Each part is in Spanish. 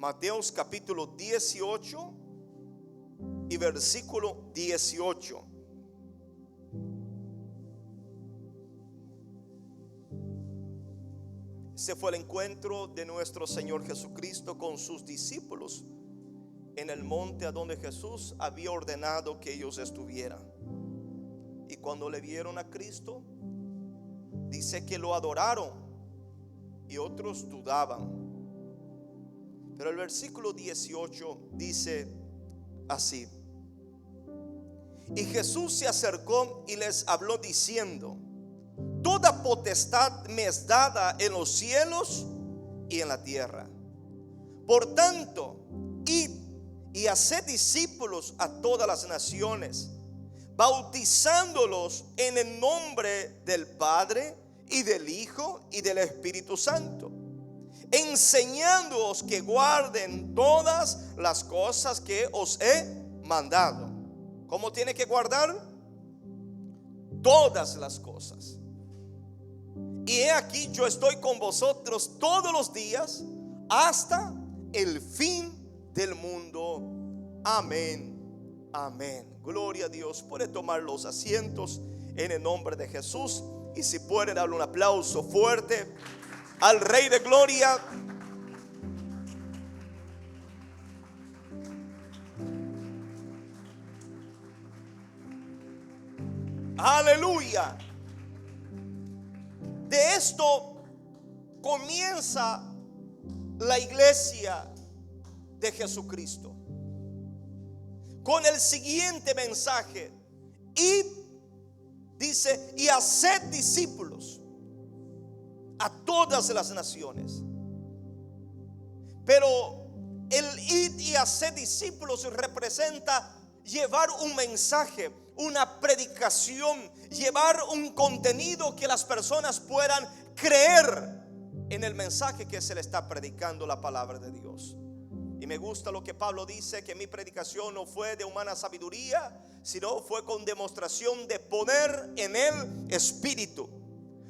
Mateos capítulo 18 y versículo 18. Ese fue el encuentro de nuestro Señor Jesucristo con sus discípulos en el monte a donde Jesús había ordenado que ellos estuvieran. Y cuando le vieron a Cristo, dice que lo adoraron y otros dudaban. Pero el versículo 18 dice así: y Jesús se acercó y les habló diciendo: toda potestad me es dada en los cielos y en la tierra. Por tanto, id y haced discípulos a todas las naciones, bautizándolos en el nombre del Padre y del Hijo y del Espíritu Santo, enseñándoos que guarden todas las cosas que os he mandado. ¿Cómo tiene que guardar? Todas las cosas. Y he aquí, yo estoy con vosotros todos los días hasta el fin del mundo. Amén, amén. Gloria a Dios. Puede tomar los asientos en el nombre de Jesús. Y si puede, darle un aplauso fuerte al Rey de Gloria. Aleluya. De esto comienza la iglesia de Jesucristo con el siguiente mensaje: id, dice, y haced discípulos a todas las naciones. Pero el id y hacer discípulos representa llevar un mensaje, una predicación, llevar un contenido que las personas puedan creer en el mensaje que se le está predicando, la palabra de Dios. Y me gusta lo que Pablo dice, que mi predicación no fue de humana sabiduría, sino fue con demostración de poder en el Espíritu.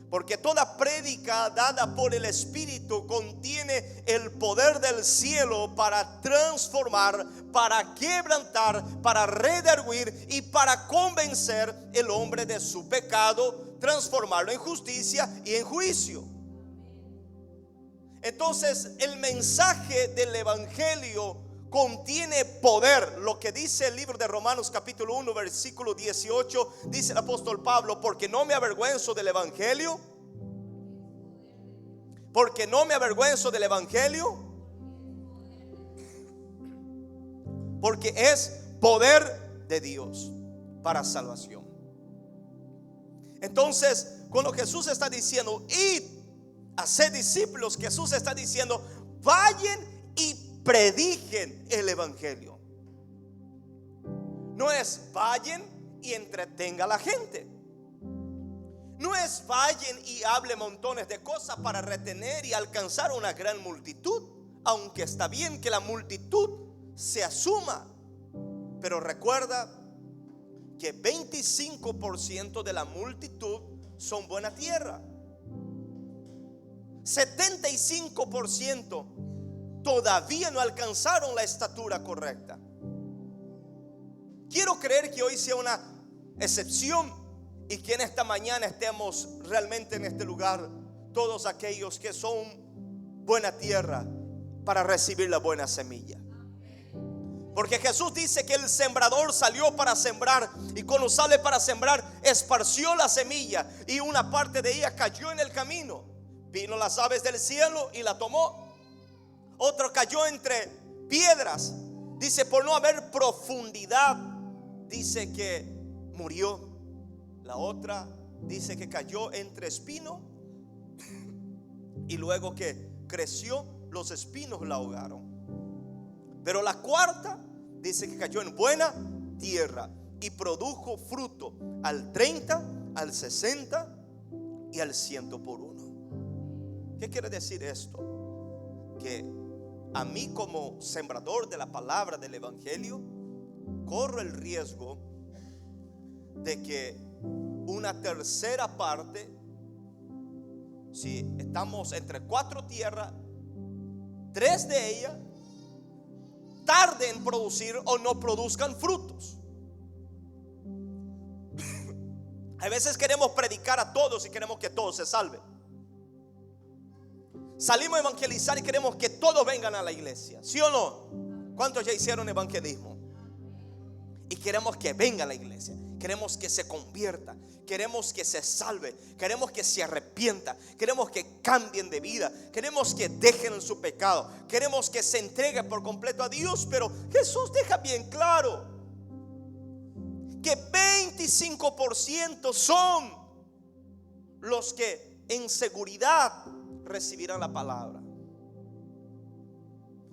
Porque toda prédica dada por el Espíritu contiene el poder del cielo para transformar, para quebrantar, para redarguir y para convencer el hombre de su pecado, transformarlo en justicia y en juicio. Entonces el mensaje del Evangelio contiene poder. Lo que dice el libro de Romanos capítulo 1 versículo 18, dice el apóstol Pablo: porque no me avergüenzo del Evangelio, porque no me avergüenzo del Evangelio, porque es poder de Dios para salvación. Entonces, cuando Jesús está diciendo id, haced discípulos, Jesús está diciendo: vayan y prediquen el Evangelio. No es vayan y entretenga a la gente. No es vayan y hable montones de cosas para retener y alcanzar una gran multitud. Aunque está bien que la multitud se asuma, pero recuerda que 25% de la multitud son buena tierra. 75% todavía no alcanzaron la estatura correcta. Quiero creer que hoy sea una excepción y que en esta mañana estemos realmente en este lugar todos aquellos que son buena tierra para recibir la buena semilla. Porque Jesús dice que el sembrador salió para sembrar, y cuando sale para sembrar esparció la semilla, y una parte de ella cayó en el camino. Vino las aves del cielo y la tomó. Otro cayó entre piedras, dice, por no haber profundidad, dice que murió. La otra dice que cayó entre espinos, y luego que creció, los espinos la ahogaron. Pero la cuarta dice que cayó en buena tierra y produjo fruto al 30, al 60 y al 100 por uno. ¿Qué quiere decir esto? Que a mí, como sembrador de la palabra del Evangelio, corro el riesgo de que una tercera parte, si estamos entre 4 tierras, 3 de ellas tarde en producir o no produzcan frutos. A veces queremos predicar a todos y queremos que todos se salven. Salimos a evangelizar y queremos que todos vengan a la iglesia, ¿sí o no? ¿Cuántos ya hicieron evangelismo? Y queremos que venga a la iglesia, queremos que se convierta, queremos que se salve, queremos que se arrepienta, queremos que cambien de vida, queremos que dejen su pecado, queremos que se entregue por completo a Dios. Pero Jesús deja bien claro que 25% son los que en seguridad recibirán la palabra.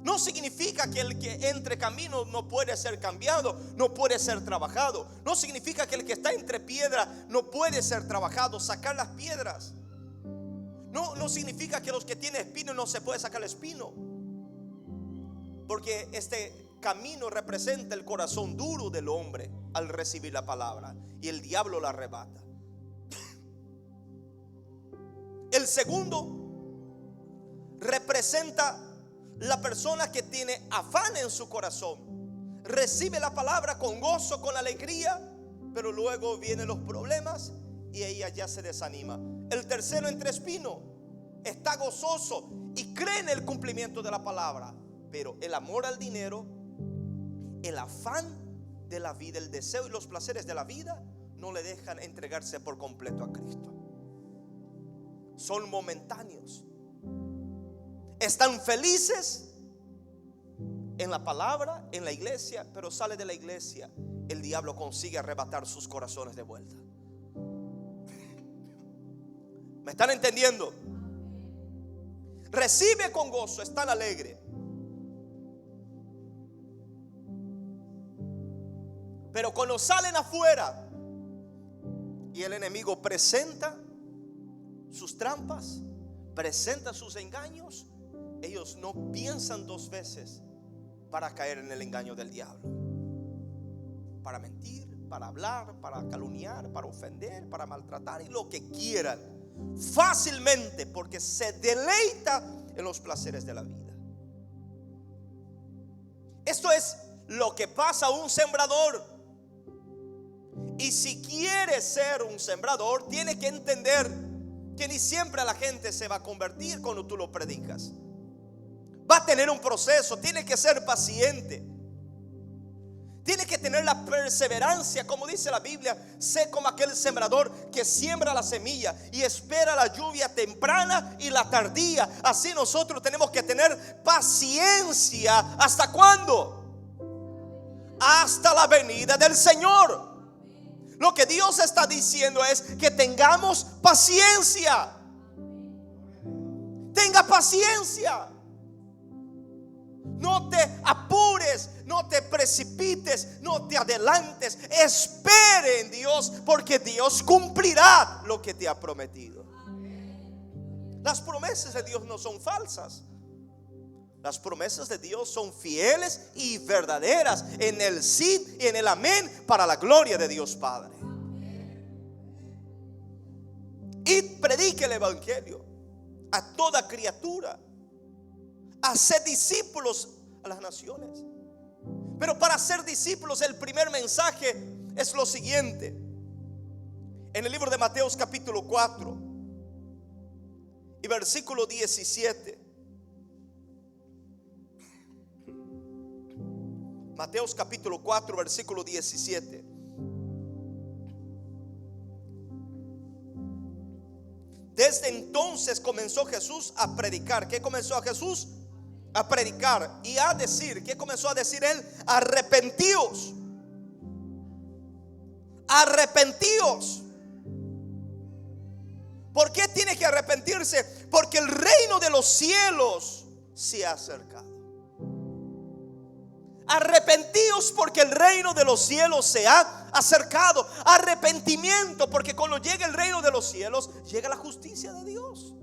No significa que el que entre camino no puede ser cambiado, no puede ser trabajado. No significa que el que está entre piedras no puede ser trabajado, sacar las piedras. No significa que los que tienen espino no se puede sacar el espino. Porque este camino representa el corazón duro del hombre al recibir la palabra, y el diablo la arrebata. El segundo representa la persona que tiene afán en su corazón, recibe la palabra con gozo, con alegría, pero luego vienen los problemas y ella ya se desanima. El tercero entre espino está gozoso y cree en el cumplimiento de la palabra, pero el amor al dinero, el afán de la vida, el deseo y los placeres de la vida no le dejan entregarse por completo a Cristo. Son momentáneos. Están felices en la palabra, en la iglesia, pero sale de la iglesia, el diablo consigue arrebatar sus corazones de vuelta. ¿Me están entendiendo? Recibe con gozo, están alegres, pero cuando salen afuera y el enemigo presenta sus trampas, presenta sus engaños, ellos no piensan dos veces para caer en el engaño del diablo, para mentir, para hablar, para calumniar, para ofender, para maltratar y lo que quieran, fácilmente, porque se deleita en los placeres de la vida. Esto es lo que pasa a un sembrador. Y si quiere ser un sembrador, tiene que entender que ni siempre la gente se va a convertir cuando tú lo predicas. Va a tener un proceso, tiene que ser paciente, tiene que tener la perseverancia, como dice la Biblia. Sé como aquel sembrador que siembra la semilla y espera la lluvia temprana y la tardía. Así nosotros tenemos que tener paciencia. ¿Hasta cuándo? Hasta la venida del Señor. Lo que Dios está diciendo es que tengamos paciencia. Tenga paciencia. No te apures, no te precipites, no te adelantes. Espere en Dios, porque Dios cumplirá lo que te ha prometido. Las promesas de Dios no son falsas. Las promesas de Dios son fieles y verdaderas en el sí y en el amén, para la gloria de Dios Padre. Y predique el evangelio a toda criatura. Hacer discípulos a las naciones. Pero para ser discípulos, el primer mensaje es lo siguiente. En el libro de Mateos capítulo 4 y versículo 17. Mateos capítulo 4 versículo 17. Desde entonces comenzó Jesús a predicar. ¿Qué comenzó a Jesús? A predicar y a decir. ¿Qué comenzó a decir él? Arrepentíos. Arrepentíos. ¿Por qué tiene que arrepentirse? Porque el reino de los cielos se ha acercado. Arrepentíos porque el reino de los cielos se ha acercado. Arrepentimiento porque cuando llega el reino de los cielos, llega la justicia de Dios.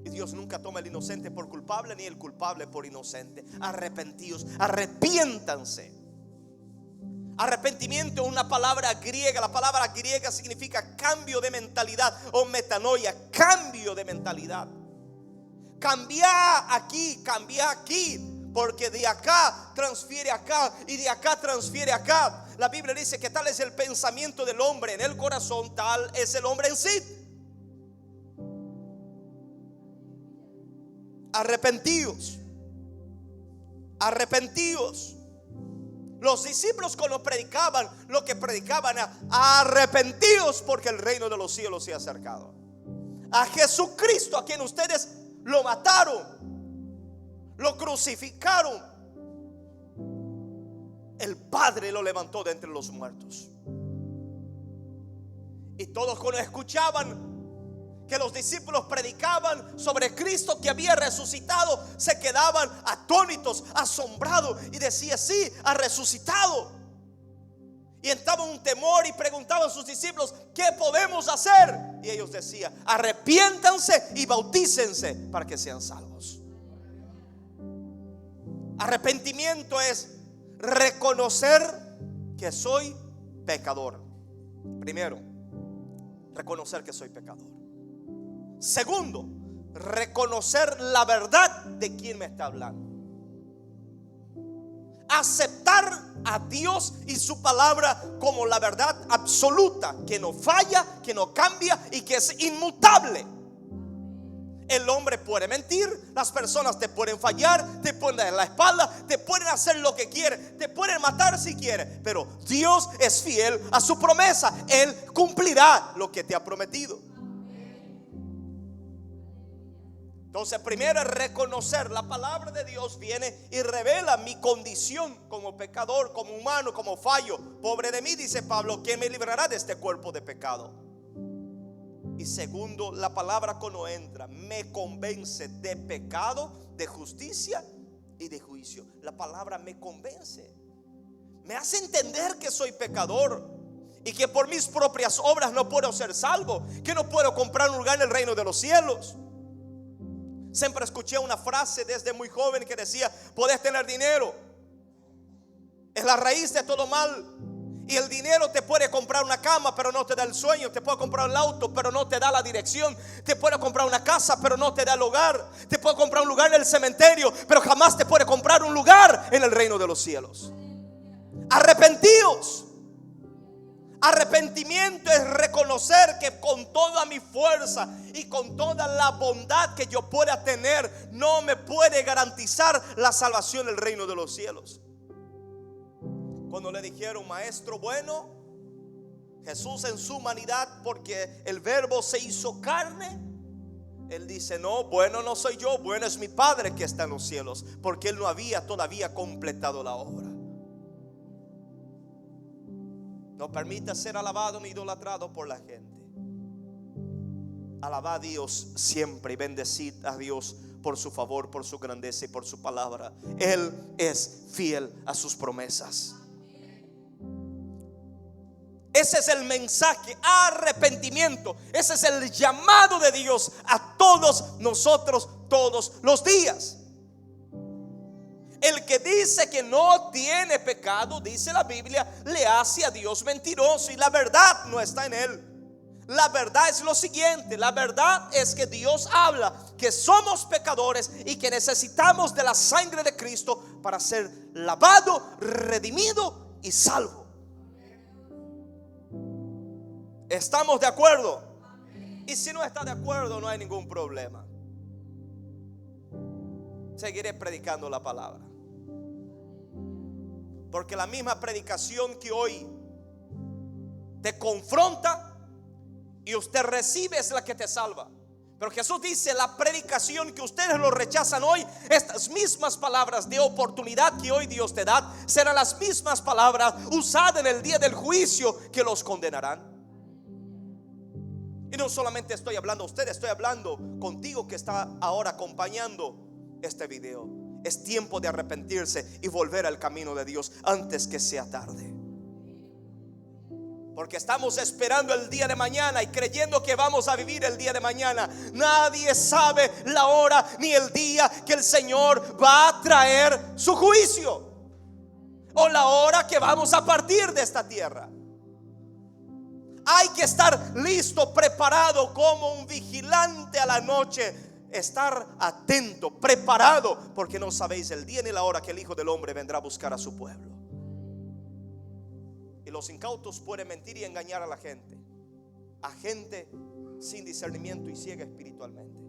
Y Dios nunca toma el inocente por culpable, ni el culpable por inocente. Arrepentíos, arrepiéntanse. Arrepentimiento es una palabra griega. La palabra griega significa cambio de mentalidad o metanoia, cambio de mentalidad. Cambia aquí, cambia aquí. porque de acá transfiere acá y de acá transfiere acá. La Biblia dice que tal es el pensamiento del hombre en el corazón, tal es el hombre en sí. Arrepentíos, arrepentíos. Los discípulos cuando predicaban, lo que predicaban era: arrepentíos porque el reino de los cielos se ha acercado. A Jesucristo, a quien ustedes lo mataron, lo crucificaron, el Padre lo levantó de entre los muertos. Y todos cuando escuchaban que los discípulos predicaban sobre Cristo que había resucitado, se quedaban atónitos, asombrados, y decían: sí, ha resucitado. Y entraban un temor y preguntaban a sus discípulos: ¿qué podemos hacer? Y ellos decían: arrepiéntanse y bautícense para que sean salvos. Arrepentimiento es reconocer que soy pecador. Primero, reconocer que soy pecador. Segundo, reconocer la verdad de quien me está hablando. Aceptar a Dios y su palabra como la verdad absoluta, que no falla, que no cambia y que es inmutable. El hombre puede mentir, las personas te pueden fallar, te pueden dar la espalda, te pueden hacer lo que quieren, te pueden matar si quieren, pero Dios es fiel a su promesa. Él cumplirá lo que te ha prometido. Entonces, primero es reconocer. La palabra de Dios viene y revela mi condición como pecador, como humano, como fallo. Pobre de mí, dice Pablo, ¿quién me librará de este cuerpo de pecado? Y segundo, la palabra cuando entra me convence de pecado, de justicia y de juicio. La palabra me convence, me hace entender que soy pecador y que por mis propias obras no puedo ser salvo, que no puedo comprar un lugar en el reino de los cielos. Siempre escuché una frase desde muy joven que decía: podés tener dinero, es la raíz de todo mal. Y el dinero te puede comprar una cama, pero no te da el sueño. Te puede comprar un auto, pero no te da la dirección. Te puede comprar una casa, pero no te da el hogar. Te puede comprar un lugar en el cementerio, pero jamás te puede comprar un lugar en el reino de los cielos. Arrepentíos. Arrepentimiento es reconocer que con toda mi fuerza y con toda la bondad que yo pueda tener, no me puede garantizar la salvación del reino de los cielos. Cuando le dijeron: maestro bueno, Jesús en su humanidad, porque el verbo se hizo carne, él dice: no, bueno no soy yo, bueno es mi Padre que está en los cielos, porque él no había todavía completado la obra. No permita ser alabado ni idolatrado por la gente. Alabad a Dios siempre y bendecid a Dios por su favor, por su grandeza y por su palabra. Él es fiel a sus promesas. Ese es el mensaje: arrepentimiento. Ese es el llamado de Dios a todos nosotros todos los días. El que dice que no tiene pecado, dice la Biblia, le hace a Dios mentiroso y la verdad no está en él. La verdad es lo siguiente: la verdad es que Dios habla que somos pecadores y que necesitamos de la sangre de Cristo para ser lavado, redimido y salvo. ¿Estamos de acuerdo? Y si no está de acuerdo, no hay ningún problema. Seguiré predicando la palabra, porque la misma predicación que hoy te confronta y usted recibe es la que te salva. Pero Jesús dice: la predicación que ustedes lo rechazan hoy, estas mismas palabras de oportunidad que hoy Dios te da, serán las mismas palabras usadas en el día del juicio que los condenarán. Y no solamente estoy hablando a usted, estoy hablando contigo que está ahora acompañando este video. Es tiempo de arrepentirse y volver al camino de Dios antes que sea tarde. Porque estamos esperando el día de mañana y creyendo que vamos a vivir el día de mañana. Nadie sabe la hora ni el día que el Señor va a traer su juicio, o la hora que vamos a partir de esta tierra. Hay que estar listo, preparado como un vigilante a la noche, estar atento, preparado, porque no sabéis el día ni la hora que el Hijo del Hombre vendrá a buscar a su pueblo. Y los incautos pueden mentir y engañar a gente sin discernimiento y ciega espiritualmente.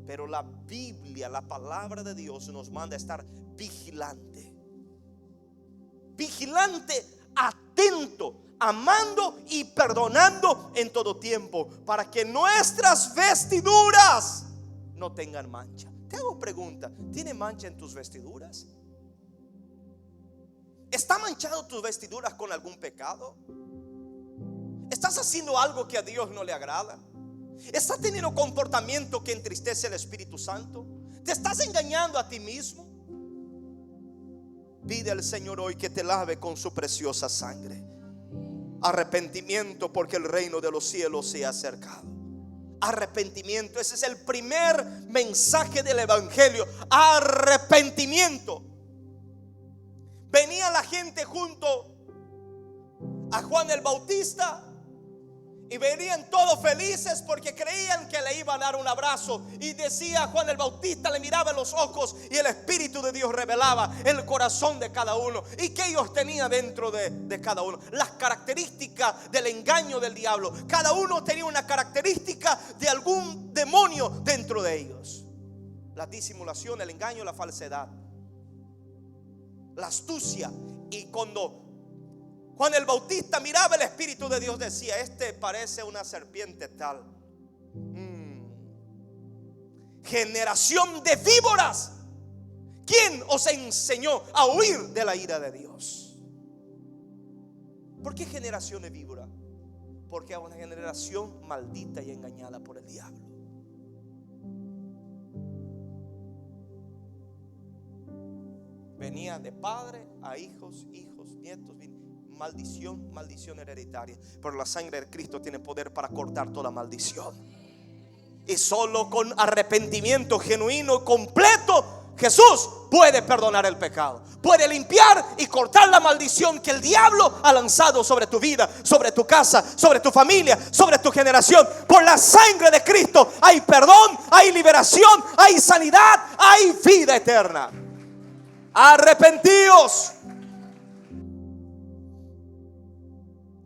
Pero la Biblia, la palabra de Dios, nos manda a estar vigilante, atento, amando y perdonando en todo tiempo, para que nuestras vestiduras no tengan mancha. Te hago pregunta: ¿tiene mancha en tus vestiduras? ¿Está manchado tus vestiduras con algún pecado? ¿Estás haciendo algo que a Dios no le agrada? ¿Estás teniendo comportamiento que entristece al Espíritu Santo? ¿Te estás engañando a ti mismo? Pide al Señor hoy que te lave con su preciosa sangre. Arrepentimiento, porque el reino de los cielos se ha acercado. Arrepentimiento, ese es el primer mensaje del Evangelio. Arrepentimiento. Venía la gente junto a Juan el Bautista y venían todos felices porque creían que le iban a dar un abrazo. Y decía Juan el Bautista, le miraba en los ojos y el Espíritu de Dios revelaba el corazón de cada uno y que ellos tenían dentro de cada uno. Las características del engaño del diablo. Cada uno tenía una característica de algún demonio dentro de ellos. La disimulación, el engaño, la falsedad, la astucia. Y cuando Juan el Bautista miraba el Espíritu de Dios, decía: este parece una serpiente tal. Generación de víboras, ¿quién os enseñó a huir de la ira de Dios? ¿Por qué generación de víbora? Porque es una generación maldita y engañada por el diablo. Venía de padre a hijos, nietos. Maldición hereditaria. Pero la sangre de Cristo tiene poder para cortar toda maldición. Y solo con arrepentimiento genuino, completo, Jesús puede perdonar el pecado, puede limpiar y cortar la maldición que el diablo ha lanzado sobre tu vida, sobre tu casa, sobre tu familia, sobre tu generación. Por la sangre de Cristo hay perdón, hay liberación, hay sanidad, hay vida eterna. Arrepentíos.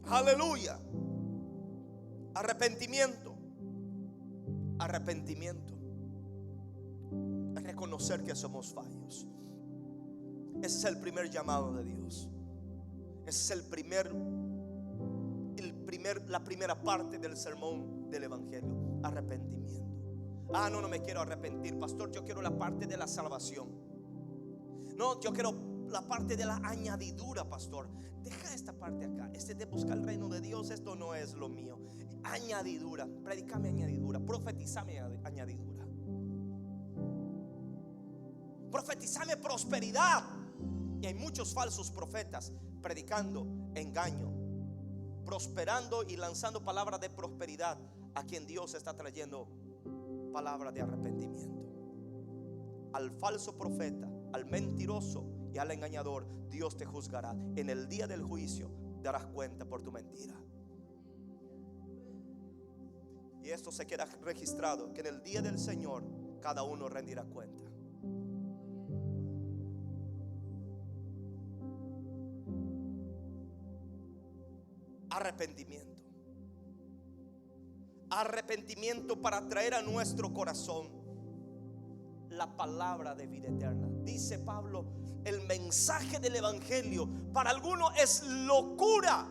Aleluya. Arrepentimiento. Es reconocer que somos fallos. Ese es el primer llamado de Dios. Esa es la primera parte del sermón del Evangelio. Arrepentimiento. No me quiero arrepentir, pastor. Yo quiero la parte de la salvación. No, yo quiero la parte de la añadidura, pastor. Deja esta parte acá. De buscar el reino de Dios, esto no es lo mío. Añadidura, predicame añadidura, profetizame añadidura, profetizame prosperidad. Y hay muchos falsos profetas predicando engaño, prosperando y lanzando palabras de prosperidad a quien Dios está trayendo palabras de arrepentimiento. Al falso profeta, al mentiroso y al engañador, Dios te juzgará. En el día del juicio darás cuenta por tu mentira. Y esto se queda registrado, que en el día del Señor cada uno rendirá cuenta. Arrepentimiento para traer a nuestro corazón la palabra de vida eterna. Dice Pablo, el mensaje del Evangelio para algunos es locura,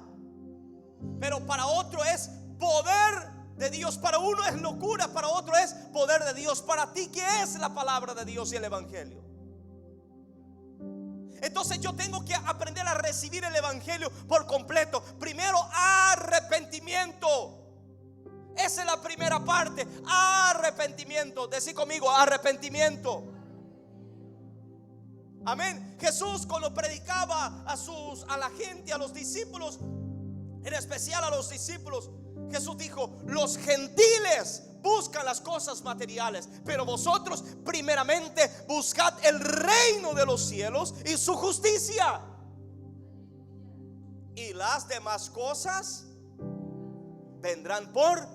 pero para otro es poder de Dios. Para uno es locura, para otro es poder de Dios. Para ti, ¿qué es la palabra de Dios y el Evangelio? Entonces yo tengo que aprender a recibir el Evangelio por completo. Primero, arrepentimiento. Esa es la primera parte. Arrepentimiento. Decí conmigo, arrepentimiento. Amén. Jesús, cuando predicaba a la gente, a los discípulos, en especial a los discípulos, Jesús dijo: los gentiles buscan las cosas materiales, pero vosotros primeramente buscad el reino de los cielos y su justicia, y las demás cosas vendrán por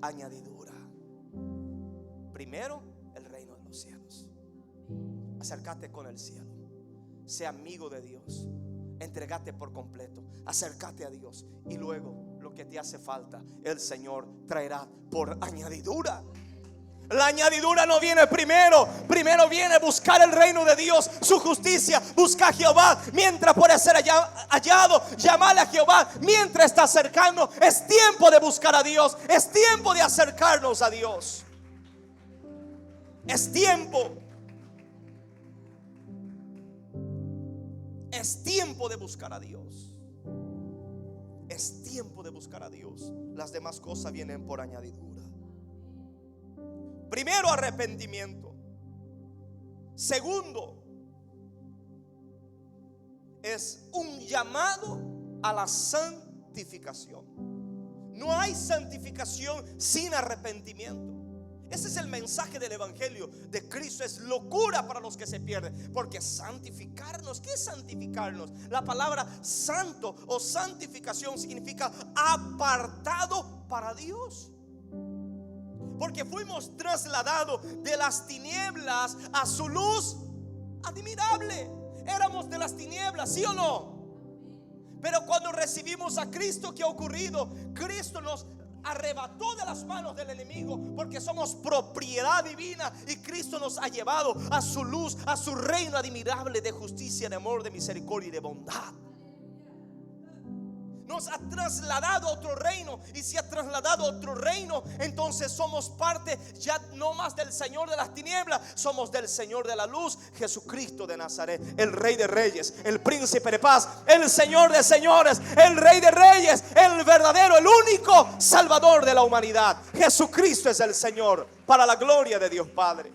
añadidura. Primero, el reino de los cielos. Acércate con el cielo. Sé amigo de Dios. Entrégate por completo. Acércate a Dios. Y luego lo que te hace falta, el Señor traerá por añadidura. La añadidura no viene primero. Primero viene buscar el reino de Dios, su justicia. Busca a Jehová mientras puede ser hallado. Llamale a Jehová mientras está cercano. Es tiempo de buscar a Dios. Es tiempo de acercarnos a Dios. Es tiempo. Es tiempo de buscar a Dios. Es tiempo de buscar a Dios. Las demás cosas vienen por añadidura. Primero, arrepentimiento. Segundo, es un llamado a la santificación. No hay santificación sin arrepentimiento. Ese es el mensaje del evangelio de Cristo. Es locura para los que se pierden. Porque santificarnos, ¿qué es santificarnos? La palabra santo o santificación significa apartado para Dios. Porque fuimos trasladados de las tinieblas a su luz admirable. Éramos de las tinieblas, ¿sí o no? Pero cuando recibimos a Cristo, ¿qué ha ocurrido? Cristo nos arrebató de las manos del enemigo, porque somos propiedad divina, y Cristo nos ha llevado a su luz, a su reino admirable de justicia, de amor, de misericordia y de bondad. Nos ha trasladado a otro reino, y si ha trasladado a otro reino, entonces somos parte ya no más del Señor de las tinieblas, somos del Señor de la luz, Jesucristo de Nazaret, el Rey de Reyes, el Príncipe de Paz, el Señor de señores, el Rey de Reyes, el verdadero, el único Salvador de la humanidad. Jesucristo es el Señor, para la gloria de Dios Padre.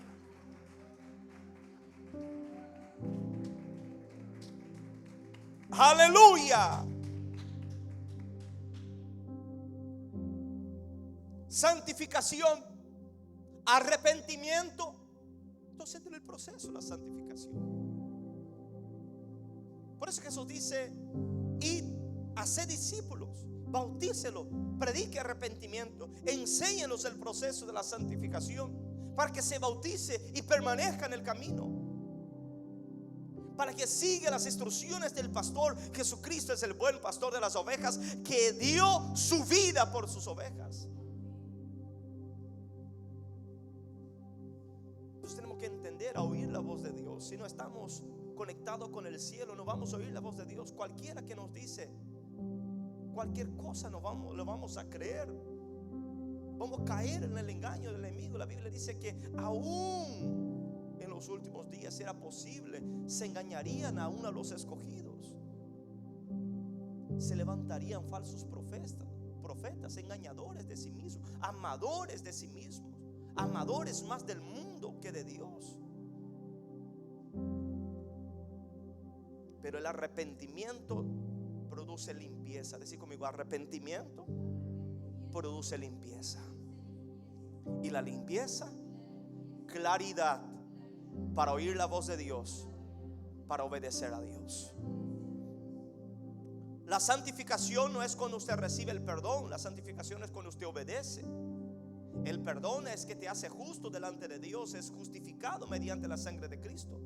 Aleluya. Santificación, arrepentimiento. Entonces tiene el proceso de la santificación. Por eso Jesús dice: id, haced discípulos, bautícelos, predique arrepentimiento, enséñenos el proceso de la santificación, para que se bautice y permanezca en el camino, para que siga las instrucciones del pastor. Jesucristo es el buen pastor de las ovejas, que dio su vida por sus ovejas. Entonces tenemos que entender a oír la voz de Dios. Si no estamos conectados con el cielo, no vamos a oír la voz de Dios. Cualquiera que nos dice cualquier cosa, lo vamos a creer. Vamos a caer en el engaño del enemigo. La Biblia dice que aún en los últimos días, si era posible, se engañarían aún a los escogidos. Se levantarían falsos profetas, engañadores de sí mismos, amadores de sí mismos, amadores más del mundo que de Dios. Pero el arrepentimiento produce limpieza. Decir conmigo: arrepentimiento produce limpieza. Y la limpieza, claridad para oír la voz de Dios, para obedecer a Dios. La santificación no es cuando usted recibe el perdón. La santificación es cuando usted obedece. El perdón es que te hace justo delante de Dios, es justificado mediante la sangre de Cristo.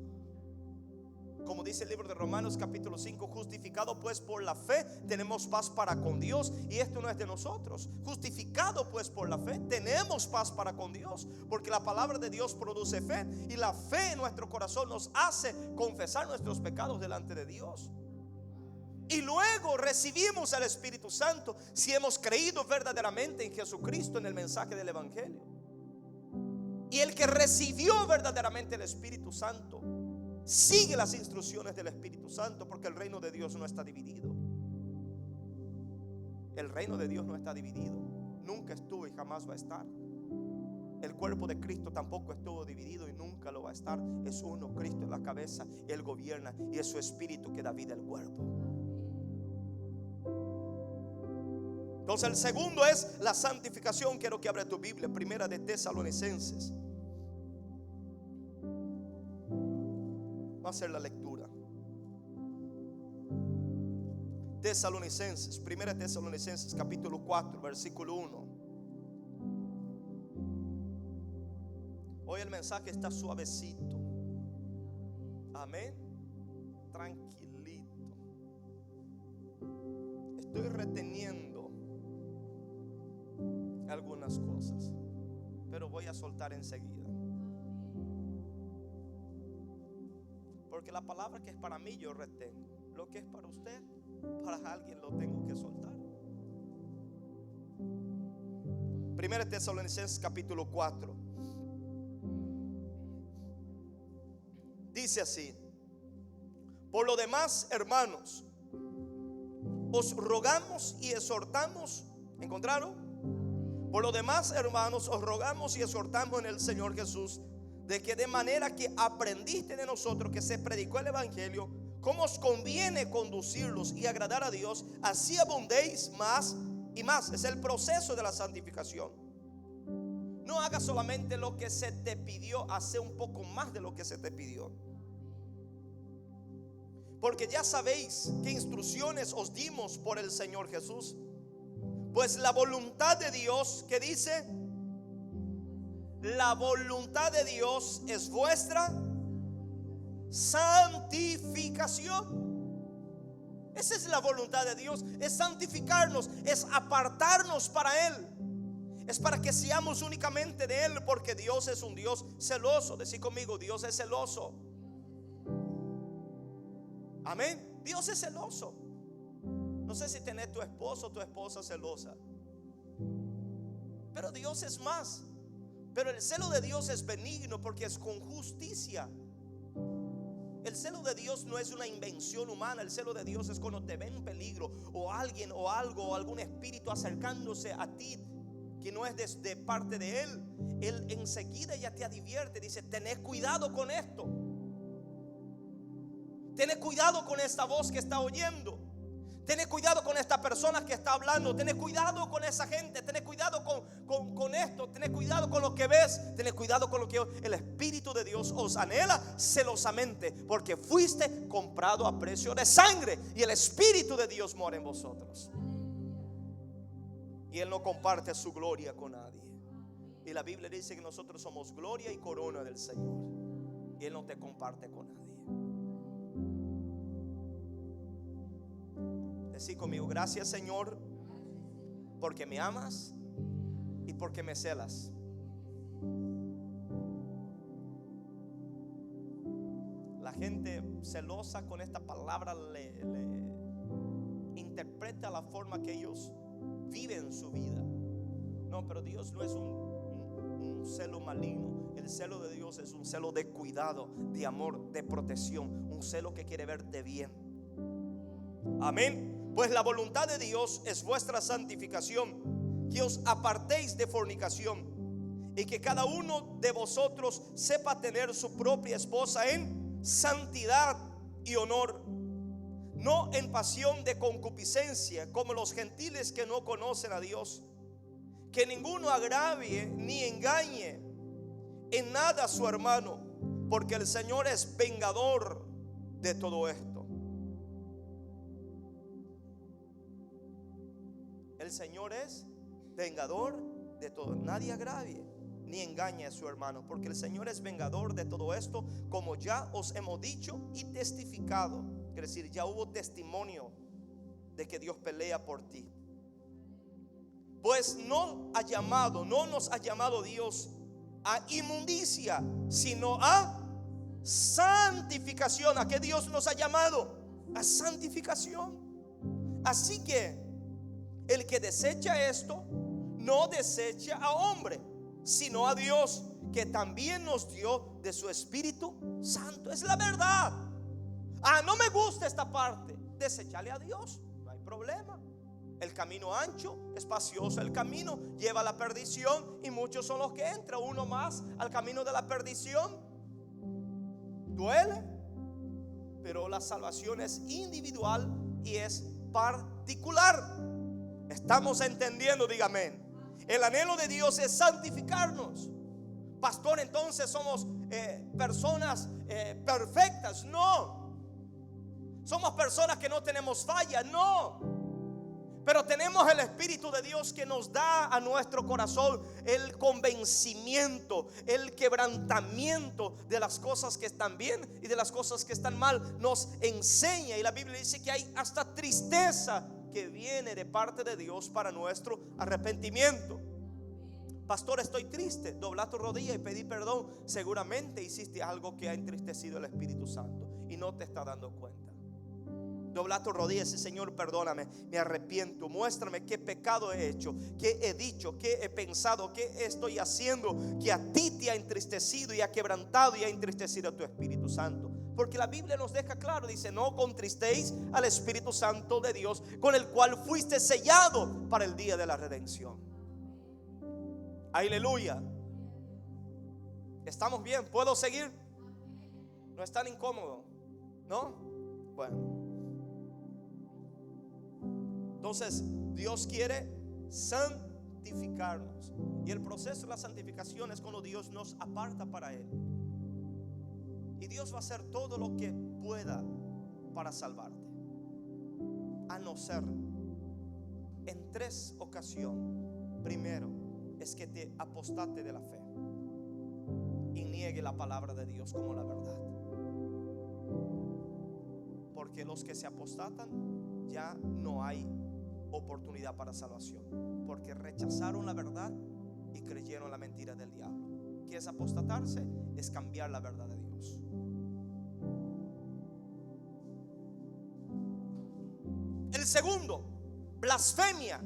Como dice el libro de Romanos capítulo 5: justificado pues por la fe, tenemos paz para con Dios. Y esto no es de nosotros. Justificado pues por la fe, tenemos paz para con Dios, porque la palabra de Dios produce fe, y la fe en nuestro corazón nos hace confesar nuestros pecados delante de Dios. Y luego recibimos al Espíritu Santo si hemos creído verdaderamente en Jesucristo, en el mensaje del evangelio. Y el que recibió verdaderamente el Espíritu Santo sigue las instrucciones del Espíritu Santo, porque el reino de Dios no está dividido. El reino de Dios no está dividido. Nunca estuvo y jamás va a estar. El cuerpo de Cristo tampoco estuvo dividido y nunca lo va a estar. Es uno. Cristo es la cabeza, Él gobierna, y es su Espíritu que da vida al cuerpo. Entonces el segundo es la santificación. Quiero que abra tu Biblia, Primera de Tesalonicenses. Va a ser la lectura. Tesalonicenses, Primera de Tesalonicenses capítulo 4 versículo 1. Hoy el mensaje está suavecito. Amén. Tranquilito. Estoy reteniendo algunas cosas, pero voy a soltar enseguida. Porque la palabra que es para mí yo retengo. Lo que es para usted, para alguien lo tengo que soltar. 1 Tesalonicenses capítulo 4 dice así: por lo demás, hermanos, os rogamos y exhortamos. ¿Encontraron? Por lo demás, hermanos, os rogamos y exhortamos en el Señor Jesús, de que de manera que aprendiste de nosotros que se predicó el evangelio, cómo os conviene conducirlos y agradar a Dios, así abundéis más y más. Es el proceso de la santificación. No hagas solamente lo que se te pidió, hace un poco más de lo que se te pidió. Porque ya sabéis qué instrucciones os dimos por el Señor Jesús. Pues la voluntad de Dios, ¿qué dice? La voluntad de Dios es vuestra santificación. Esa es la voluntad de Dios, es santificarnos, es apartarnos para Él. Es para que seamos únicamente de Él, porque Dios es un Dios celoso. Decí conmigo: Dios es celoso. Amén. Dios es celoso. No sé si tenés tu esposo o tu esposa celosa, pero Dios es más. Pero el celo de Dios es benigno porque es con justicia. El celo de Dios no es una invención humana. El celo de Dios es cuando te ve en peligro, o alguien o algo o algún espíritu acercándose a ti que no es de parte de Él. Él enseguida ya te advierte, dice: tened cuidado con esto. Tened cuidado con esta voz que está oyendo. Tened cuidado con esta persona que está hablando. Tened cuidado con esa gente. Tened cuidado con esto. Tened cuidado con lo que ves. Tened cuidado con lo que el Espíritu de Dios os anhela celosamente, porque fuiste comprado a precio de sangre, y el Espíritu de Dios mora en vosotros. Y Él no comparte su gloria con nadie. Y la Biblia dice que nosotros somos gloria y corona del Señor, y Él no te comparte con nadie. Decí conmigo: gracias, Señor, porque me amas y porque me celas. La gente celosa con esta palabra le interpreta la forma que ellos viven su vida. No, pero Dios no es un celo maligno. El celo de Dios es un celo de cuidado, de amor, de protección, un celo que quiere verte bien. Amén. Pues la voluntad de Dios es vuestra santificación, que os apartéis de fornicación, y que cada uno de vosotros sepa tener su propia esposa en santidad y honor, no en pasión de concupiscencia, como los gentiles que no conocen a Dios. Que ninguno agravie ni engañe en nada a su hermano, porque el Señor es vengador de todo esto. El Señor es vengador de todo. Nadie agravie ni engañe a su hermano, porque el Señor es vengador de todo esto, como ya os hemos dicho y testificado. Quiere decir, ya hubo testimonio de que Dios pelea por ti. Pues no nos ha llamado Dios a inmundicia, sino a santificación. ¿A qué Dios nos ha llamado? A santificación. Así que el que desecha esto, no desecha a hombre, sino a Dios, que también nos dio de su Espíritu Santo. Es la verdad. No me gusta esta parte. Desechale a Dios, no hay problema. El camino ancho, espacioso el camino, lleva a la perdición, y muchos son los que entran. Uno más al camino de la perdición. Duele, pero la salvación es individual y es particular. Estamos entendiendo, dígame. El anhelo de Dios es santificarnos. Pastor, entonces somos personas perfectas. No. Somos personas que no tenemos falla. No. Pero tenemos el Espíritu de Dios que nos da a nuestro corazón el convencimiento, el quebrantamiento de las cosas que están bien y de las cosas que están mal. Nos enseña, y la Biblia dice que hay hasta tristeza que viene de parte de Dios para nuestro arrepentimiento. Pastor, estoy triste. Dobla tu rodilla y pedí perdón. Seguramente hiciste algo que ha entristecido el Espíritu Santo y no te está dando cuenta. Dobla tu rodilla y dice: Señor, perdóname, me arrepiento, muéstrame qué pecado he hecho, qué he dicho, qué he pensado, qué estoy haciendo que a ti te ha entristecido y ha quebrantado y ha entristecido a tu Espíritu Santo. Porque la Biblia nos deja claro, dice: no contristéis al Espíritu Santo de Dios, con el cual fuiste sellado para el día de la redención. Aleluya. ¿Estamos bien? ¿Puedo seguir? ¿No es tan incómodo? ¿No? Bueno. Entonces Dios quiere santificarnos, y el proceso de la santificación es cuando Dios nos aparta para Él. Y Dios va a hacer todo lo que pueda para salvarte, a no ser en 3 ocasiones. Primero es que te apostate de la fe y niegue la palabra de Dios como la verdad. Porque los que se apostatan ya no hay oportunidad para salvación, porque rechazaron la verdad y creyeron la mentira del diablo. ¿Qué es apostatarse? Es cambiar la verdad de Dios. El segundo, blasfemia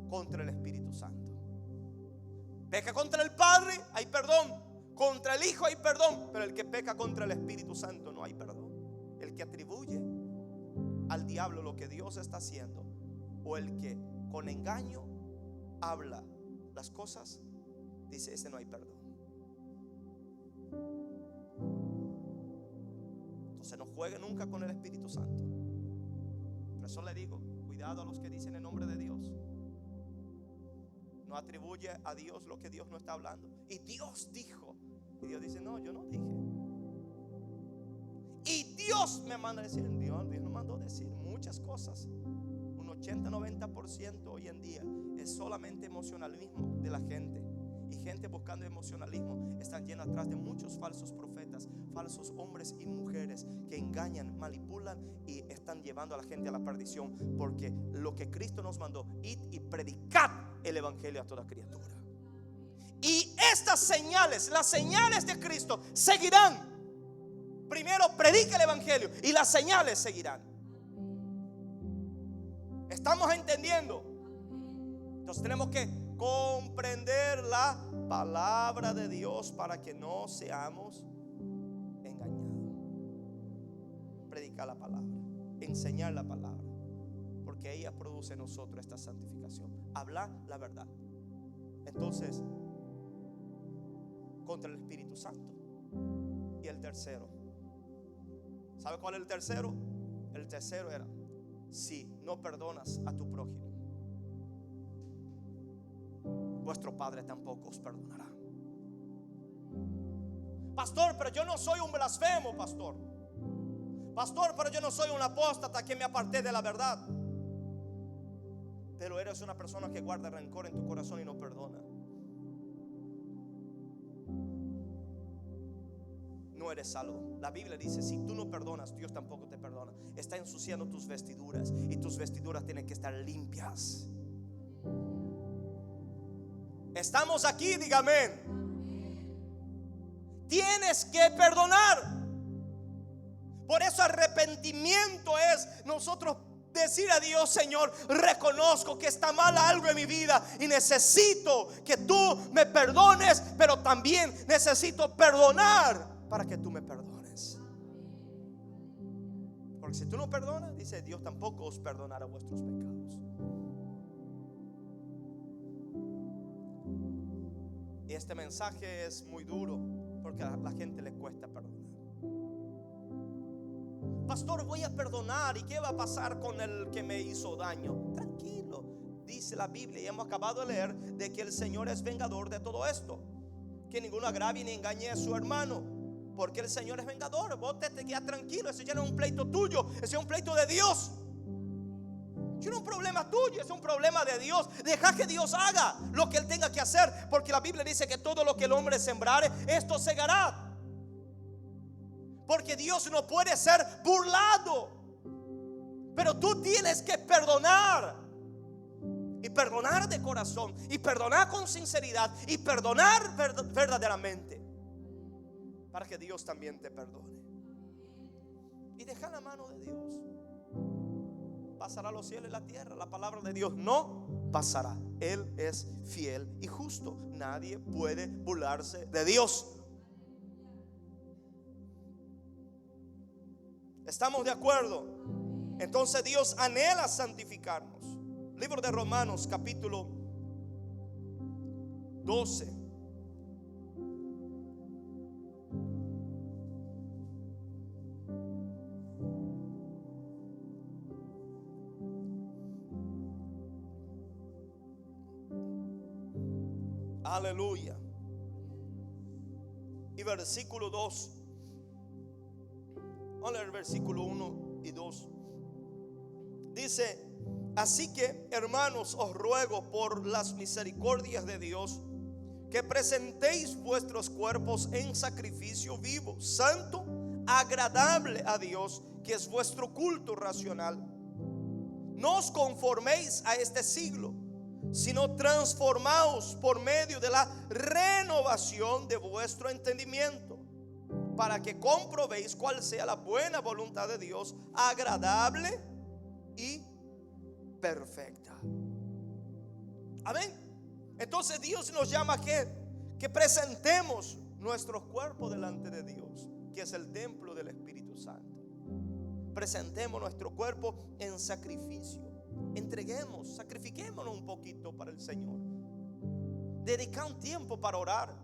contra el Espíritu Santo. Peca contra el Padre, hay perdón. Contra el Hijo hay perdón, pero el que peca contra el Espíritu Santo no hay perdón. El que atribuye al diablo lo que Dios está haciendo, o el que con engaño habla las cosas, dice: ese no hay perdón. Entonces no juegue nunca con el Espíritu Santo. Por eso le digo: cuidado a los que dicen el nombre de Dios. No atribuye a Dios lo que Dios no está hablando. Y Dios dijo, y Dios dice: no, yo no dije. Y Dios me manda a decir. Dios nos mandó a decir muchas cosas. 80-90% hoy en día es solamente emocionalismo de la gente. Y gente buscando emocionalismo están llenos atrás de muchos falsos profetas, falsos hombres y mujeres que engañan, manipulan y están llevando a la gente a la perdición. Porque lo que Cristo nos mandó: id y predicad el evangelio a toda criatura. Y estas señales, las señales de Cristo, seguirán. Primero predica el evangelio y las señales seguirán. ¿Estamos entendiendo? Entonces tenemos que comprender la palabra de Dios para que no seamos engañados. Predicar la palabra, enseñar la palabra, porque ella produce en nosotros esta santificación. Hablar la verdad. Entonces, contra el Espíritu Santo. Y el tercero, ¿sabe cuál es el tercero? El tercero era: si no perdonas a tu prójimo, vuestro Padre tampoco os perdonará. Pastor, pero yo no soy un blasfemo, pastor. Pastor, pero yo no soy un apóstata que me aparté de la verdad. Pero eres una persona que guarda rencor en tu corazón y no perdona. No eres salvo. La Biblia dice: si tú no perdonas, Dios tampoco te perdona. Está ensuciando tus vestiduras, y tus vestiduras tienen que estar limpias. Estamos aquí, dígame. Tienes que perdonar. Por eso arrepentimiento es nosotros decir a Dios: Señor, reconozco que está mal algo en mi vida y necesito que tú me perdones, pero también necesito perdonar para que tú me perdones. Porque si tú no perdonas, dice Dios, tampoco os perdonará vuestros pecados. Y este mensaje es muy duro, porque a la gente le cuesta perdonar. Pastor, voy a perdonar, ¿y qué va a pasar con el que me hizo daño? Tranquilo, dice la Biblia, y hemos acabado de leer, de que el Señor es vengador de todo esto. Que ninguno agravie ni engañe a su hermano, porque el Señor es vengador. Vos te quedas tranquilo, ese ya no es un pleito tuyo, ese es un pleito de Dios. Es un problema tuyo, es un problema de Dios. Deja que Dios haga lo que Él tenga que hacer, porque la Biblia dice que todo lo que el hombre sembrare, esto segará. Porque Dios no puede ser burlado. Pero tú tienes que perdonar. Y perdonar de corazón. Y perdonar con sinceridad. Y perdonar verdaderamente. Para que Dios también te perdone. Y deja la mano de Dios. Pasará los cielos y la tierra. La palabra de Dios no pasará. Él es fiel y justo. Nadie puede burlarse de Dios. ¿Estamos de acuerdo? Entonces Dios anhela santificarnos. Libro de Romanos capítulo 12. Aleluya. Y versículo 2. Vamos a leer el versículo 1 y 2. Dice: así que, hermanos, os ruego por las misericordias de Dios que presentéis vuestros cuerpos en sacrificio vivo, santo, agradable a Dios, que es vuestro culto racional. No os conforméis a este siglo, sino transformaos por medio de la renovación de vuestro entendimiento, para que comprobéis cuál sea la buena voluntad de Dios, agradable y perfecta. Amén. Entonces Dios nos llama a que presentemos nuestros cuerpos delante de Dios, que es el templo del Espíritu Santo. Presentemos nuestro cuerpo en sacrificio. Entreguemos, sacrifiquémonos un poquito para el Señor. Dedica un tiempo para orar.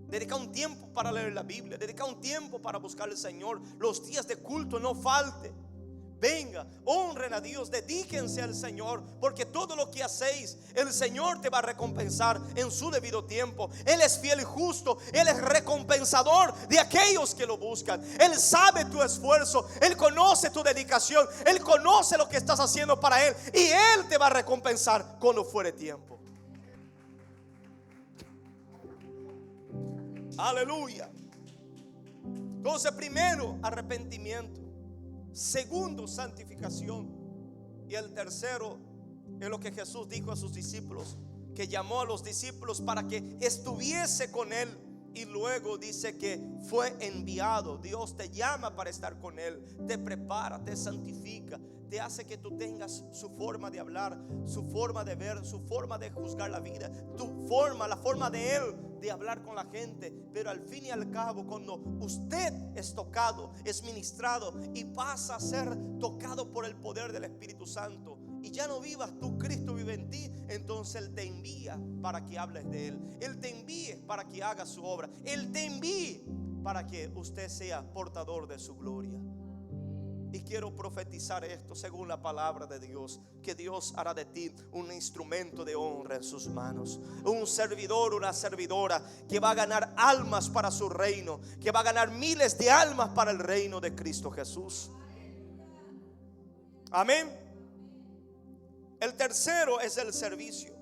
Dedica un tiempo para leer la Biblia. Dedica un tiempo para buscar al Señor. Los días de culto no falte. Venga, honren a Dios, dedíquense al Señor, porque todo lo que hacéis, el Señor te va a recompensar en su debido tiempo. Él es fiel y justo. Él es recompensador de aquellos que lo buscan. Él sabe tu esfuerzo. Él conoce tu dedicación. Él conoce lo que estás haciendo para Él, y Él te va a recompensar cuando fuere tiempo. Aleluya. Entonces, primero, arrepentimiento. Segundo, santificación. Y el tercero es lo que Jesús dijo a sus discípulos, que llamó a los discípulos para que estuviese con Él. Y luego dice que fue enviado. Dios te llama para estar con Él. Te prepara, te santifica, te hace que tú tengas su forma de hablar, su forma de ver, su forma de juzgar la vida, la forma de Él de hablar con la gente. Pero al fin y al cabo, cuando usted es tocado, es ministrado y pasa a ser tocado por el poder del Espíritu Santo, y ya no vivas tú, Cristo vive en ti, entonces Él te envía para que hables de Él. Él te envíe para que hagas su obra. Él te envíe para que usted sea portador de su gloria. Y quiero profetizar esto según la palabra de Dios, que Dios hará de ti un instrumento de honra en sus manos, un servidor, una servidora que va a ganar almas para su reino, que va a ganar miles de almas para el reino de Cristo Jesús. Amén. El tercero es el servicio.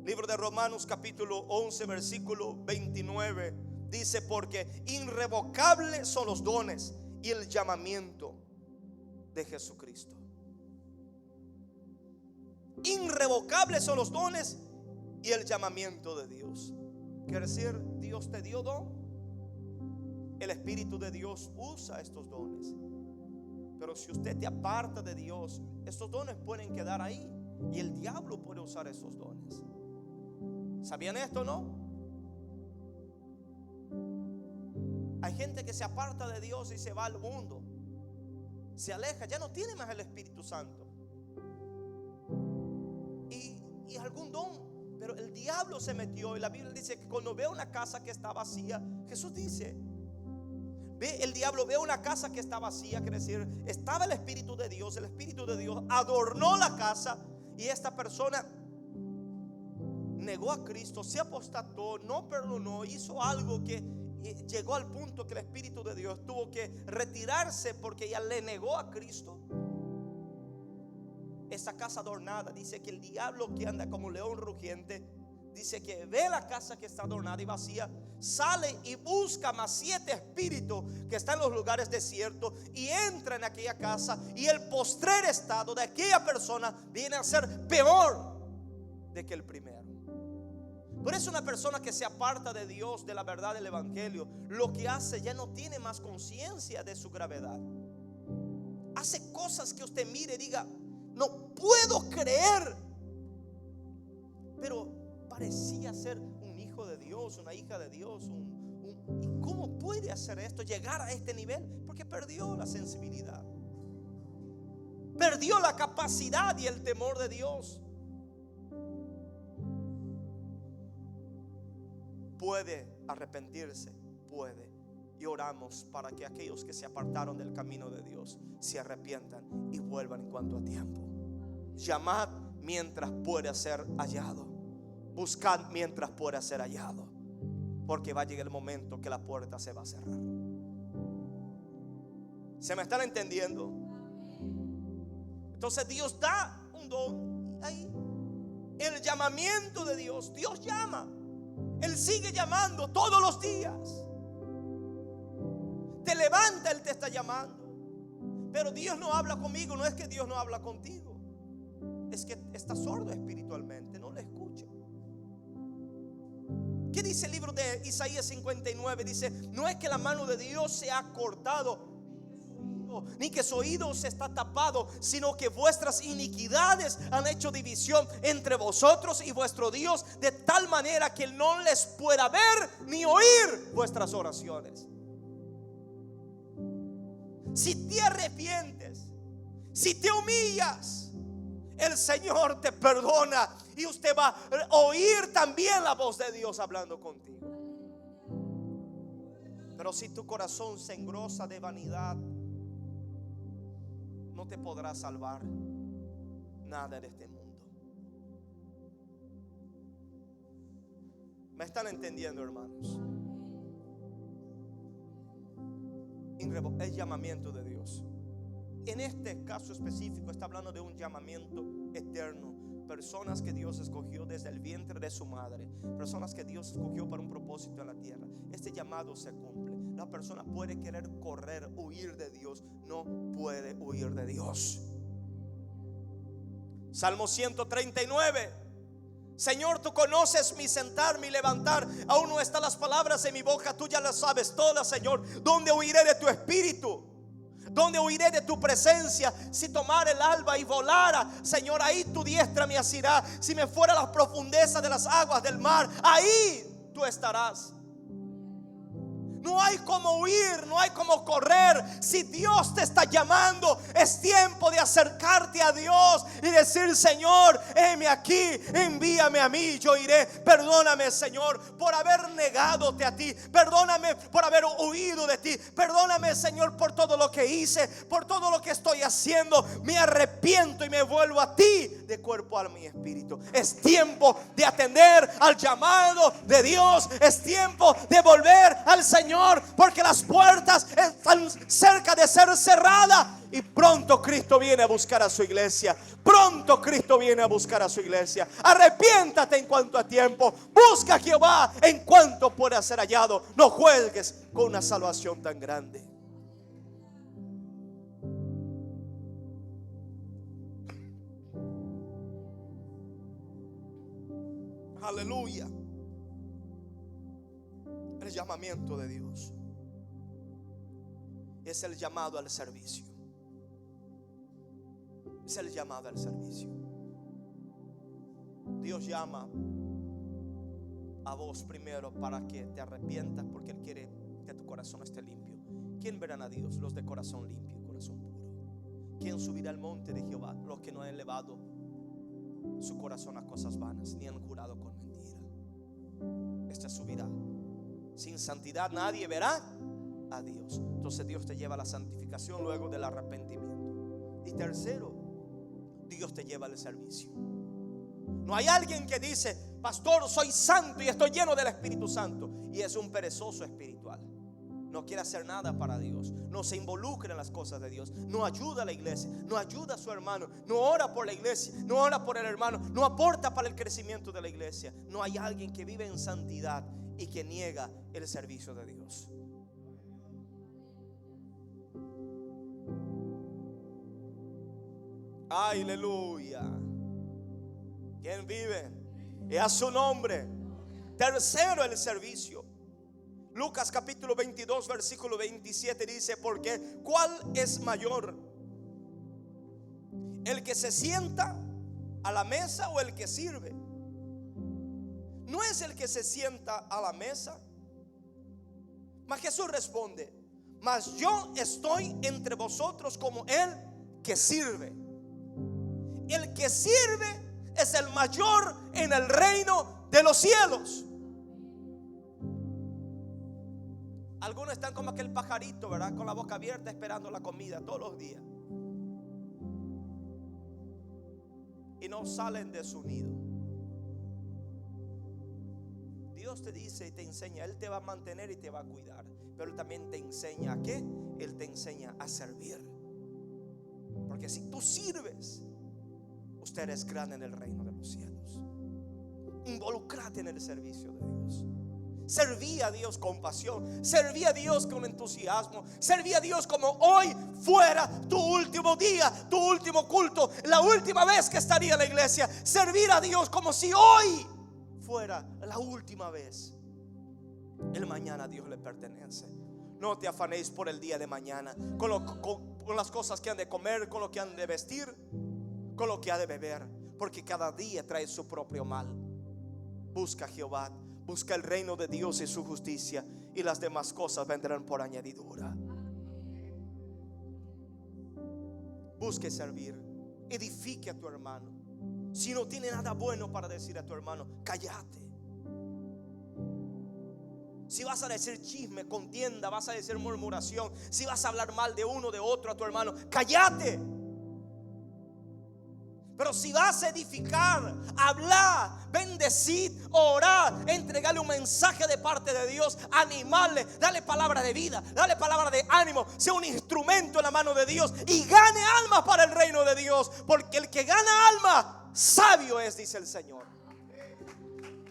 Libro de Romanos capítulo 11 versículo 29 dice: porque irrevocables son los dones y el llamamiento de Jesucristo. Irrevocables son los dones y el llamamiento de Dios. Quiere decir, Dios te dio don. El Espíritu de Dios usa estos dones. Pero si usted te aparta de Dios, estos dones pueden quedar ahí, y el diablo puede usar esos dones. ¿Sabían esto, no? Hay gente que se aparta de Dios y se va al mundo, se aleja, ya no tiene más el Espíritu Santo y algún don, pero el diablo se metió. Y la Biblia dice que cuando ve una casa que está vacía, Jesús dice, el diablo ve una casa que está vacía, quiere decir, estaba el Espíritu de Dios. El Espíritu de Dios adornó la casa, y esta persona negó a Cristo, se apostató, no perdonó, hizo algo que llegó al punto que el Espíritu de Dios tuvo que retirarse porque ya le negó a Cristo. esa casa adornada, dice que el diablo que anda como león rugiente, dice que ve la casa que está adornada y vacía, sale y busca más 7 espíritus que están en los lugares desiertos y entra en aquella casa, y el postrer estado de aquella persona viene a ser peor de que el primero. Por eso una persona que se aparta de Dios, de la verdad del evangelio, lo que hace ya no tiene más conciencia de su gravedad. Hace cosas que usted mire y diga: no puedo creer, pero parecía ser un hijo de Dios, una hija de Dios. ¿Y cómo puede hacer esto, llegar a este nivel? Porque perdió la sensibilidad, perdió la capacidad y el temor de Dios. Puede arrepentirse, puede. Y oramos para que aquellos que se apartaron del camino de Dios se arrepientan y vuelvan en cuanto a tiempo. Llamad mientras pueda ser hallado. Buscad mientras pueda ser hallado, porque va a llegar el momento que la puerta se va a cerrar. ¿Se me están entendiendo? Entonces Dios da un don ahí. El llamamiento de Dios. Dios llama. Él sigue llamando todos los días. Te levanta, Él te está llamando. Pero Dios no habla conmigo. No es que Dios no habla contigo, es que está sordo espiritualmente, no le escucha. ¿Qué dice el libro de Isaías 59? Dice: no es que la mano de Dios se ha cortado, ni que su oído se está tapado, sino que vuestras iniquidades han hecho división entre vosotros y vuestro Dios, de tal manera que Él no les pueda ver ni oír vuestras oraciones. Si te arrepientes, si te humillas, el Señor te perdona y usted va a oír también la voz de Dios hablando contigo. Pero si tu corazón se engrosa de vanidad, no te podrá salvar nada de este mundo. ¿Me están entendiendo, hermanos? El llamamiento de Dios. En este caso específico está hablando de un llamamiento eterno. Personas que Dios escogió desde el vientre de su madre, personas que Dios escogió para un propósito en la tierra. Este llamado se cumple. La persona puede querer correr, huir de Dios, no puede huir de Dios. Salmo 139. Señor, tú conoces mi sentar, mi levantar. Aún no están las palabras en mi boca, tú ya las sabes todas, Señor. ¿Dónde huiré de tu espíritu? ¿Dónde huiré de tu presencia? Si tomara el alba y volara, Señor, ahí tu diestra me asirá. Si me fuera a las profundezas de las aguas del mar, ahí tú estarás. No hay como huir, no hay como correr. Si Dios te está llamando, es tiempo de acercarte a Dios y decir: Señor, heme aquí, envíame a mí, yo iré. Perdóname, Señor, por haber negadote a ti. Perdóname por haber huido de ti. Perdóname, Señor, por todo lo que hice, por todo lo que estoy haciendo. Me arrepiento y me vuelvo a ti de cuerpo, alma y espíritu. Es tiempo de atender al llamado de Dios. Es tiempo de volver al Señor, porque las puertas están cerca de ser cerradas. Y pronto Cristo viene a buscar a su iglesia. Pronto Cristo viene a buscar a su iglesia. Arrepiéntate en cuanto a tiempo. Busca a Jehová en cuanto pueda ser hallado. No juegues con una salvación tan grande. Aleluya. El llamamiento de Dios es el llamado al servicio. Es el llamado al servicio. Dios llama a vos primero para que te arrepientas, porque Él quiere que tu corazón esté limpio. ¿Quién verán a Dios? Los de corazón limpio, corazón puro. ¿Quién subirá al monte de Jehová? Los que no han elevado su corazón a cosas vanas, ni han jurado con mentira. Este subirá. Sin santidad nadie verá a Dios. Entonces Dios te lleva a la santificación luego del arrepentimiento. Y tercero, Dios te lleva al servicio. No hay alguien que dice: pastor, soy santo y estoy lleno del Espíritu Santo, y es un perezoso espiritual. no quiere hacer nada para Dios, no se involucra en las cosas de Dios, no ayuda a la iglesia, no ayuda a su hermano, no ora por la iglesia, no ora por el hermano, no aporta para el crecimiento de la iglesia. No hay alguien que vive en santidad y que niega el servicio de Dios. Aleluya. ¿Quién vive? Y a su nombre. Tercero, el servicio. Lucas capítulo 22 versículo 27 dice: porque ¿cuál es mayor? ¿El que se sienta a la mesa o el que sirve? No es el que se sienta a la mesa. Mas Jesús responde: mas yo estoy entre vosotros como el que sirve. El que sirve es el mayor en el reino de los cielos. Algunos están como aquel pajarito, ¿verdad? Con la boca abierta esperando la comida todos los días. Y no salen de su nido. Dios te dice y te enseña, Él te va a mantener y te va a cuidar. Pero Él también te enseña ¿a qué? Él te enseña a servir. Porque si tú sirves, usted eres grande en el reino de los cielos. Involucrate en el servicio de Dios. Serví a Dios con pasión, serví a Dios con entusiasmo, serví a Dios como hoy fuera tu último día, tu último culto, la última vez que estaría en la iglesia. Servir a Dios como si hoy fuera la última vez. El mañana a Dios le pertenece. No te afanéis por el día de mañana, con las cosas que han de comer, con lo que han de vestir, con lo que ha de beber, porque cada día trae su propio mal. Busca a Jehová, busca el reino de Dios y su justicia, y las demás cosas vendrán por añadidura. Busque servir, edifique a tu hermano. Si no tiene nada bueno para decir a tu hermano, cállate. Si vas a decir chisme, contienda, vas a decir murmuración, si vas a hablar mal de uno de otro a tu hermano, cállate. Pero si vas a edificar, hablar, bendecir, orar, entregarle un mensaje de parte de Dios, animarle, dale palabra de vida, dale palabra de ánimo, sea un instrumento en la mano de Dios y gane almas para el reino de Dios. Porque el que gana alma, sabio es, dice el Señor,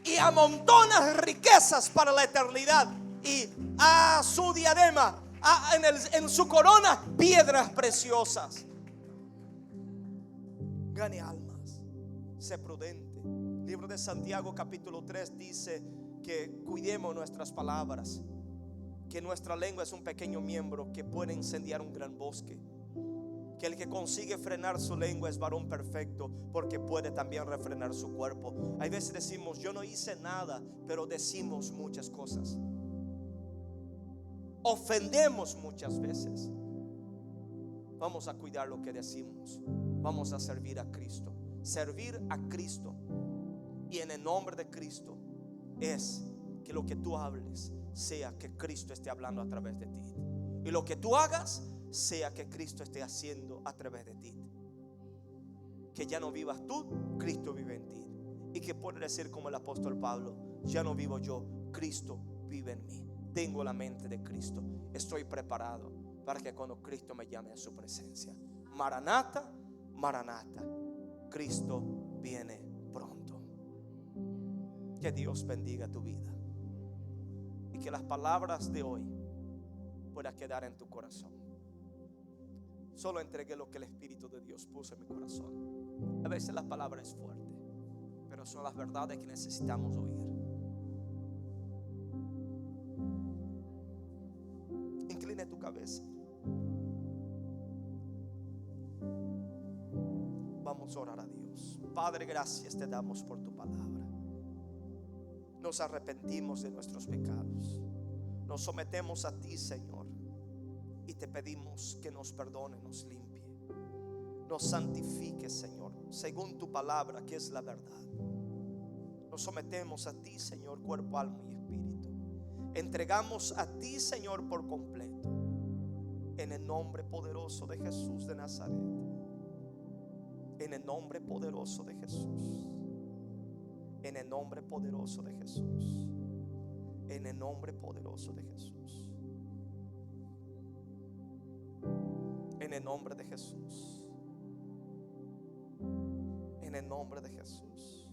y amontona riquezas para la eternidad, y a su diadema, en su corona, piedras preciosas. Gane almas, sé prudente. Libro de Santiago capítulo 3 dice que cuidemos nuestras palabras, que nuestra lengua es un pequeño miembro que puede incendiar un gran bosque, que el que consigue frenar su lengua es varón perfecto, porque puede también refrenar su cuerpo. Hay veces decimos yo no hice nada, pero decimos muchas cosas, ofendemos muchas veces. Vamos a cuidar lo que decimos. Vamos a servir a Cristo. Servir a Cristo, y en el nombre de Cristo, es que lo que tú hables sea que Cristo esté hablando a través de ti, y lo que tú hagas sea que Cristo esté haciendo a través de ti. Que ya no vivas tú, Cristo vive en ti. Y que puedes decir como el apóstol Pablo: ya no vivo yo, Cristo vive en mí. Tengo la mente de Cristo. Estoy preparado para que cuando Cristo me llame a su presencia. Maranata, Maranata, Cristo viene pronto. Que Dios bendiga tu vida, y que las palabras de hoy puedan quedar en tu corazón. Solo entregué lo que el Espíritu de Dios puso en mi corazón. A veces la palabra es fuerte, pero son las verdades que necesitamos oír. Incline tu cabeza. Vamos a orar a Dios. Padre, gracias te damos por tu palabra. Nos arrepentimos de nuestros pecados. Nos sometemos a ti, Señor, y te pedimos que nos perdone, nos limpie, nos santifique, Señor, según tu palabra, que es la verdad. Nos sometemos a ti, Señor, cuerpo, alma y espíritu. Entregamos a ti, Señor, por completo, en el nombre poderoso de Jesús de Nazaret. En el nombre poderoso de Jesús. En el nombre poderoso de Jesús. En el nombre poderoso de Jesús. En el nombre de Jesús. En el nombre de Jesús.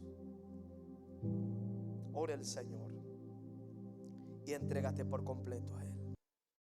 Ore al Señor y entrégate por completo a Él.